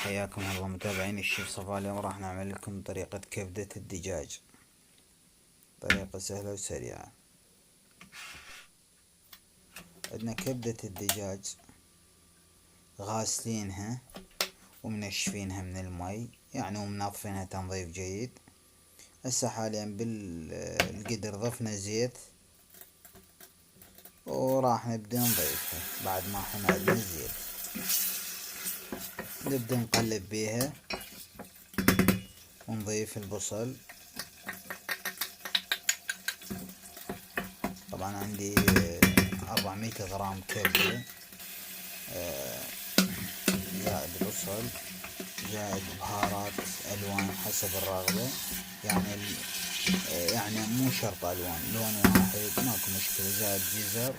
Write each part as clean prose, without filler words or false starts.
حياكم الله متابعين الشيف صفا. اليوم راح نعمل لكم طريقة كبدة الدجاج، طريقة سهلة وسريعة. عندنا كبدة الدجاج غاسلينها ومنشفينها من المي يعني ومنظفينها تنظيف جيد. هسه حاليا بالقدر ضفنا زيت وراح نبدأ نضيفها. بعد ما حمدنا الزيت نبدأ نقلب بيها ونضيف البصل. طبعا عندي 400 غرام كبدة زائد بصل زائد بهارات الوان حسب الرغبة، يعني مو شرط الوان، لون واحد ماكو مشكلة. زائد جزر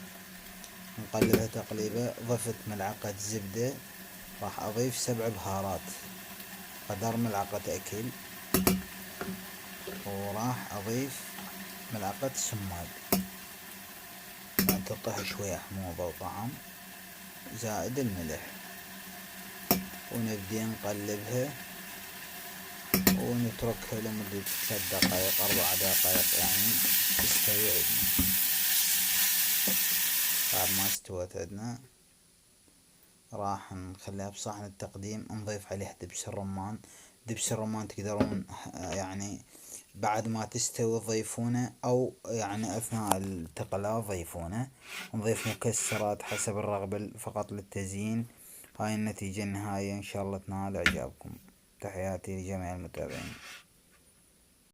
نقلبها تقليبة. ضفت ملعقة زبدة. راح اضيف 7 بهارات قدر ملعقة اكل، وراح اضيف ملعقة سماق يعني تعطيها شوية حموضة وطعم، زائد الملح. ونبدي نقلبها ونتركها لمدة 3 دقائق 4 دقائق يعني تستوي عندنا. بعد ما استوت عندنا راح نخليها بصحن التقديم. نضيف عليها دبس الرمان. دبس الرمان تقدرون يعني بعد ما تستوي تضيفونه، او يعني اثناء التقلاة تضيفونه. نضيف مكسرات حسب الرغبة فقط للتزيين. هاي النتيجة النهائية، ان شاء الله تنال اعجابكم. تحياتي لجميع المتابعين.